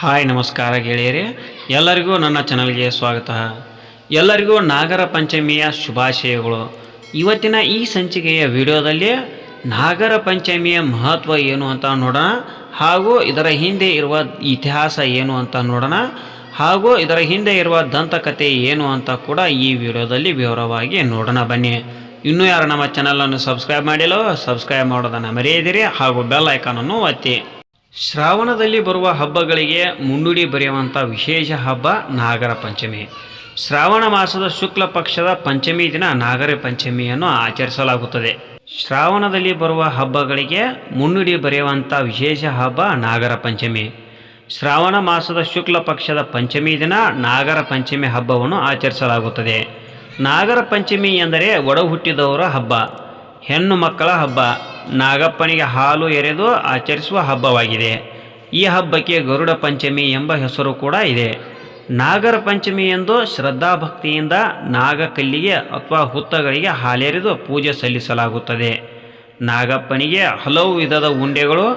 Hi ನಮಸ್ಕಾರ ಗೆಳೆಯರೇ, ಎಲ್ಲರಿಗೂ ನನ್ನ ಚಾನಲ್ಗೆ ಸ್ವಾಗತ. ಎಲ್ಲರಿಗೂ ನಾಗರ ಪಂಚಮಿಯ ಶುಭಾಶಯಗಳು. ಇವತ್ತಿನ ಈ ಸಂಚಿಕೆಯ ವಿಡಿಯೋದಲ್ಲಿ ನಾಗರ ಪಂಚಮಿಯ ಮಹತ್ವ ಏನು ಅಂತ ನೋಡೋಣ, ಹಾಗೂ ಇದರ ಹಿಂದೆ ಇರುವ ಇತಿಹಾಸ ಏನು ಅಂತ ನೋಡೋಣ, ಹಾಗೂ ಇದರ ಹಿಂದೆ ಇರುವ ದಂತಕಥೆ ಏನು ಅಂತ ಕೂಡ ಈ ವಿಡಿಯೋದಲ್ಲಿ ವಿವರವಾಗಿ ನೋಡೋಣ. ಬನ್ನಿ. ಇನ್ನೂ ಯಾರು ನಮ್ಮ ಚಾನಲನ್ನು ಸಬ್ಸ್ಕ್ರೈಬ್ ಮಾಡಿಲ್ಲೋ ಸಬ್ಸ್ಕ್ರೈಬ್ ಮಾಡೋದನ್ನು ಮರೆಯದಿರಿ, ಹಾಗೂ ಬೆಲ್ ಐಕಾನನ್ನು ಒತ್ತಿ. ಶ್ರಾವಣದಲ್ಲಿ ಬರುವ ಹಬ್ಬಗಳಿಗೆ ಮುನ್ನುಡಿ ಬರೆಯುವಂಥ ವಿಶೇಷ ಹಬ್ಬ ನಾಗರ ಪಂಚಮಿ. ಶ್ರಾವಣ ಮಾಸದ ಶುಕ್ಲ ಪಕ್ಷದ ಪಂಚಮಿ ದಿನ ನಾಗರ ಪಂಚಮಿಯನ್ನು ಆಚರಿಸಲಾಗುತ್ತದೆ. ಶ್ರಾವಣದಲ್ಲಿ ಬರುವ ಹಬ್ಬಗಳಿಗೆ ಮುನ್ನುಡಿ ಬರೆಯುವಂಥ ವಿಶೇಷ ಹಬ್ಬ ನಾಗರ ಪಂಚಮಿ. ಶ್ರಾವಣ ಮಾಸದ ಶುಕ್ಲ ಪಕ್ಷದ ಪಂಚಮಿ ದಿನ ನಾಗರ ಪಂಚಮಿ ಹಬ್ಬವನ್ನು ಆಚರಿಸಲಾಗುತ್ತದೆ. ನಾಗರ ಪಂಚಮಿ ಎಂದರೆ ಒಡ ಹುಟ್ಟಿದವರ ಹಬ್ಬ, ಹೆಣ್ಣು ಮಕ್ಕಳ ಹಬ್ಬ. ನಾಗಪ್ಪನಿಗೆ ಹಾಲು ಎರೆದು ಆಚರಿಸುವ ಹಬ್ಬವಾಗಿದೆ. ಈ ಹಬ್ಬಕ್ಕೆ ಗರುಡ ಪಂಚಮಿ ಎಂಬ ಹೆಸರು ಕೂಡ ಇದೆ. ನಾಗರ ಪಂಚಮಿ ಎಂದು ಶ್ರದ್ಧಾಭಕ್ತಿಯಿಂದ ನಾಗಕಲ್ಲಿಗೆ ಅಥವಾ ಹುತ್ತಗಳಿಗೆ ಹಾಲೆರೆದು ಪೂಜೆ ಸಲ್ಲಿಸಲಾಗುತ್ತದೆ. ನಾಗಪ್ಪನಿಗೆ ಹಲವು ವಿಧದ ಉಂಡೆಗಳು,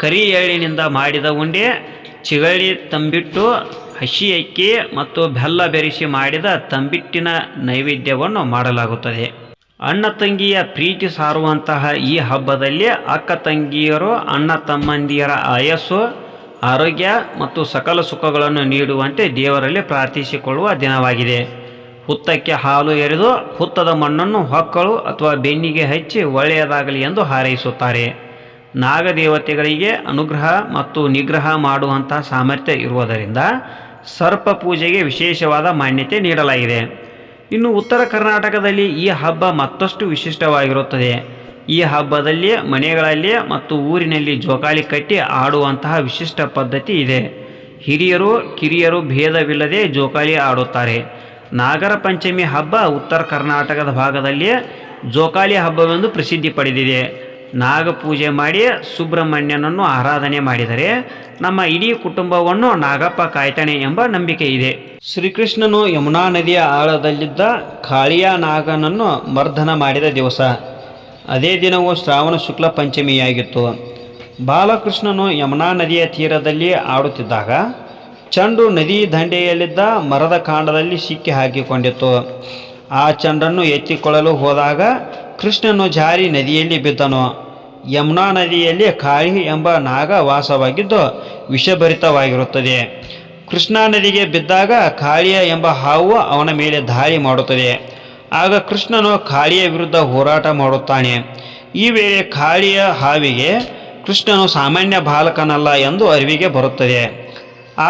ಕರಿ ಎಳ್ಳಿನಿಂದ ಮಾಡಿದ ಉಂಡೆ, ಚಿಗಳಿ ತಂಬಿಟ್ಟು, ಹಸಿ ಅಕ್ಕಿ ಮತ್ತು ಬೆಲ್ಲ ಬೆರೆಸಿ ಮಾಡಿದ ತಂಬಿಟ್ಟಿನ ನೈವೇದ್ಯವನ್ನು ಮಾಡಲಾಗುತ್ತದೆ. ಅಣ್ಣ ತಂಗಿಯ ಪ್ರೀತಿ ಸಾರುವಂತಹ ಈ ಹಬ್ಬದಲ್ಲಿ ಅಕ್ಕ ತಂಗಿಯರು ಅಣ್ಣ ತಮ್ಮಂದಿಯರ ಆಯಸ್ಸು, ಆರೋಗ್ಯ ಮತ್ತು ಸಕಲ ಸುಖಗಳನ್ನು ನೀಡುವಂತೆ ದೇವರಲ್ಲಿ ಪ್ರಾರ್ಥಿಸಿಕೊಳ್ಳುವ ದಿನವಾಗಿದೆ. ಹುತ್ತಕ್ಕೆ ಹಾಲು ಎರೆದು ಹುತ್ತದ ಮಣ್ಣನ್ನು ಹೊಕ್ಕಳು ಅಥವಾ ಬೆನ್ನಿಗೆ ಹಚ್ಚಿ ಒಳ್ಳೆಯದಾಗಲಿ ಎಂದು ಹಾರೈಸುತ್ತಾರೆ. ನಾಗದೇವತೆಗಳಿಗೆ ಅನುಗ್ರಹ ಮತ್ತು ನಿಗ್ರಹ ಮಾಡುವಂತಹ ಸಾಮರ್ಥ್ಯ ಇರುವುದರಿಂದ ಸರ್ಪ ಪೂಜೆಗೆ ವಿಶೇಷವಾದ ಮಾನ್ಯತೆ ನೀಡಲಾಗಿದೆ. ಇನ್ನು ಉತ್ತರ ಕರ್ನಾಟಕದಲ್ಲಿ ಈ ಹಬ್ಬ ಮತ್ತಷ್ಟು ವಿಶಿಷ್ಟವಾಗಿರುತ್ತದೆ. ಈ ಹಬ್ಬದಲ್ಲಿ ಮನೆಗಳಲ್ಲಿ ಮತ್ತು ಊರಿನಲ್ಲಿ ಜೋಕಾಲಿ ಕಟ್ಟಿ ಆಡುವಂತಹ ವಿಶಿಷ್ಟ ಪದ್ಧತಿ ಇದೆ. ಹಿರಿಯರು ಕಿರಿಯರು ಭೇದವಿಲ್ಲದೆ ಜೋಕಾಲಿ ಆಡುತ್ತಾರೆ. ನಾಗರ ಪಂಚಮಿ ಹಬ್ಬ ಉತ್ತರ ಕರ್ನಾಟಕದ ಭಾಗದಲ್ಲಿ ಜೋಕಾಲಿ ಹಬ್ಬವೆಂದು ಪ್ರಸಿದ್ಧಿ ಪಡೆದಿದೆ. ನಾಗ ಪೂಜೆ ಮಾಡಿ ಸುಬ್ರಹ್ಮಣ್ಯನನ್ನು ಆರಾಧನೆ ಮಾಡಿದರೆ ನಮ್ಮ ಇಡೀ ಕುಟುಂಬವನ್ನು ನಾಗಪ್ಪ ಕಾಯ್ತಾನೆ ಎಂಬ ನಂಬಿಕೆ ಇದೆ. ಶ್ರೀಕೃಷ್ಣನು ಯಮುನಾ ನದಿಯ ಆಳದಲ್ಲಿದ್ದ ಕಾಳಿಯ ನಾಗನನ್ನು ಮರ್ದನ ಮಾಡಿದ ದಿವಸ. ಅದೇ ದಿನವೂ ಶ್ರಾವಣ ಶುಕ್ಲ ಪಂಚಮಿಯಾಗಿತ್ತು. ಬಾಲಕೃಷ್ಣನು ಯಮುನಾ ನದಿಯ ತೀರದಲ್ಲಿ ಆಡುತ್ತಿದ್ದಾಗ ಚೆಂಡು ನದಿ ದಂಡೆಯಲ್ಲಿದ್ದ ಮರದ ಕಾಂಡದಲ್ಲಿ ಸಿಕ್ಕಿ ಹಾಕಿಕೊಂಡಿತ್ತು. ಆ ಚೆಂಡನ್ನು ಎತ್ತಿಕೊಳ್ಳಲು ಹೋದಾಗ ಕೃಷ್ಣನು ಜಾರಿ ನದಿಯಲ್ಲಿ ಬಿದ್ದನು. ಯಮುನಾ ನದಿಯಲ್ಲಿ ಕಾಳಿ ಎಂಬ ನಾಗ ವಾಸವಾಗಿದ್ದು ವಿಷಭರಿತವಾಗಿರುತ್ತದೆ. ಕೃಷ್ಣಾ ನದಿಗೆ ಬಿದ್ದಾಗ ಕಾಳಿಯ ಎಂಬ ಹಾವು ಅವನ ಮೇಲೆ ದಾಳಿ ಮಾಡುತ್ತದೆ. ಆಗ ಕೃಷ್ಣನು ಕಾಳಿಯ ವಿರುದ್ಧ ಹೋರಾಟ ಮಾಡುತ್ತಾನೆ. ಈ ವೇಳೆ ಕಾಳಿಯ ಹಾವಿಗೆ ಕೃಷ್ಣನು ಸಾಮಾನ್ಯ ಬಾಲಕನಲ್ಲ ಎಂದು ಅರಿವಿಗೆ ಬರುತ್ತದೆ.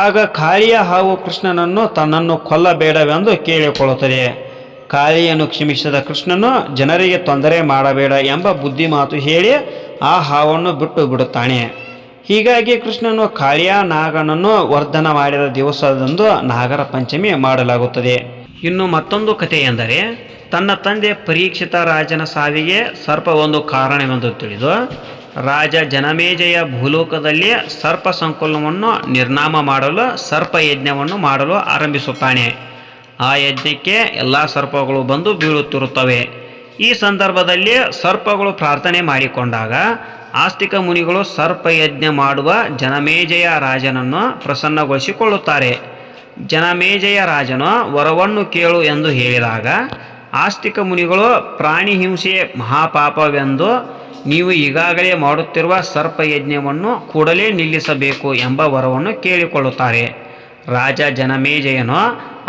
ಆಗ ಕಾಳಿಯ ಹಾವು ಕೃಷ್ಣನನ್ನು ತನ್ನನ್ನು ಕೊಲ್ಲಬೇಡವೆಂದು ಕೇಳಿಕೊಳ್ಳುತ್ತದೆ. ಕಾಳಿಯನ್ನು ಕ್ಷಮಿಸಿದ ಕೃಷ್ಣನು ಜನರಿಗೆ ತೊಂದರೆ ಮಾಡಬೇಡ ಎಂಬ ಬುದ್ಧಿ ಮಾತು ಹೇಳಿ ಆ ಹಾವನ್ನು ಬಿಟ್ಟು ಬಿಡುತ್ತಾನೆ. ಹೀಗಾಗಿ ಕೃಷ್ಣನು ಕಾಳಿಯ ನಾಗನನ್ನು ವರ್ಧನ ಮಾಡಿದ ದಿವಸದಂದು ನಾಗರ ಪಂಚಮಿ ಮಾಡಲಾಗುತ್ತದೆ. ಇನ್ನು ಮತ್ತೊಂದು ಕಥೆ ಎಂದರೆ, ತನ್ನ ತಂದೆ ಪರೀಕ್ಷಿತ ರಾಜನ ಸಾವಿಗೆ ಸರ್ಪ ಒಂದು ಕಾರಣವೆಂದು ತಿಳಿದು ರಾಜ ಜನಮೇಜಯ ಭೂಲೋಕದಲ್ಲಿ ಸರ್ಪ ಸಂಕುಲವನ್ನು ನಿರ್ನಾಮ ಮಾಡಲು ಸರ್ಪ ಯಜ್ಞವನ್ನು ಮಾಡಲು ಆರಂಭಿಸುತ್ತಾನೆ. ಆ ಯಜ್ಞಕ್ಕೆ ಎಲ್ಲ ಸರ್ಪಗಳು ಬಂದು ಬೀಳುತ್ತಿರುತ್ತವೆ. ಈ ಸಂದರ್ಭದಲ್ಲಿ ಸರ್ಪಗಳು ಪ್ರಾರ್ಥನೆ ಮಾಡಿಕೊಂಡಾಗ ಆಸ್ತಿಕ ಮುನಿಗಳು ಸರ್ಪಯಜ್ಞ ಮಾಡುವ ಜನಮೇಜಯ ರಾಜನನ್ನು ಪ್ರಸನ್ನಗೊಳಿಸಿಕೊಳ್ಳುತ್ತಾರೆ. ಜನಮೇಜಯ ರಾಜನು ವರವನ್ನು ಕೇಳು ಎಂದು ಹೇಳಿದಾಗ ಆಸ್ತಿಕ ಮುನಿಗಳು ಪ್ರಾಣಿ ಹಿಂಸೆ ಮಹಾಪಾಪವೆಂದು ನೀವು ಈಗಾಗಲೇ ಮಾಡುತ್ತಿರುವ ಸರ್ಪಯಜ್ಞವನ್ನು ಕೂಡಲೇ ನಿಲ್ಲಿಸಬೇಕು ಎಂಬ ವರವನ್ನು ಕೇಳಿಕೊಳ್ಳುತ್ತಾರೆ. ರಾಜ ಜನಮೇಜಯನು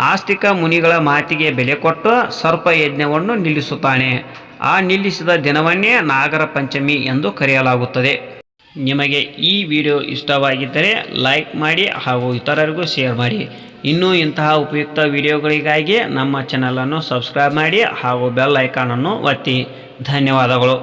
ಆಸ್ತಿಕ ಮುನಿಗಳ ಮಾತಿಗೆ ಬೆಲೆ ಕೊಟ್ಟು ಸರ್ಪಯಜ್ಞವನ್ನು ನಿಲ್ಲಿಸುತ್ತಾನೆ. ಆ ನಿಲ್ಲಿಸಿದ ದಿನವನ್ನೇ ನಾಗರ ಪಂಚಮಿ ಎಂದು ಕರೆಯಲಾಗುತ್ತದೆ. ನಿಮಗೆ ಈ ವಿಡಿಯೋ ಇಷ್ಟವಾಗಿದ್ದರೆ ಲೈಕ್ ಮಾಡಿ ಹಾಗೂ ಇತರರಿಗೂ ಶೇರ್ ಮಾಡಿ. ಇನ್ನೂ ಇಂತಹ ಉಪಯುಕ್ತ ವಿಡಿಯೋಗಳಿಗಾಗಿ ನಮ್ಮ ಚಾನಲನ್ನು ಸಬ್ಸ್ಕ್ರೈಬ್ ಮಾಡಿ ಹಾಗೂ ಬೆಲ್ ಐಕಾನನ್ನು ಒತ್ತಿ. ಧನ್ಯವಾದಗಳು.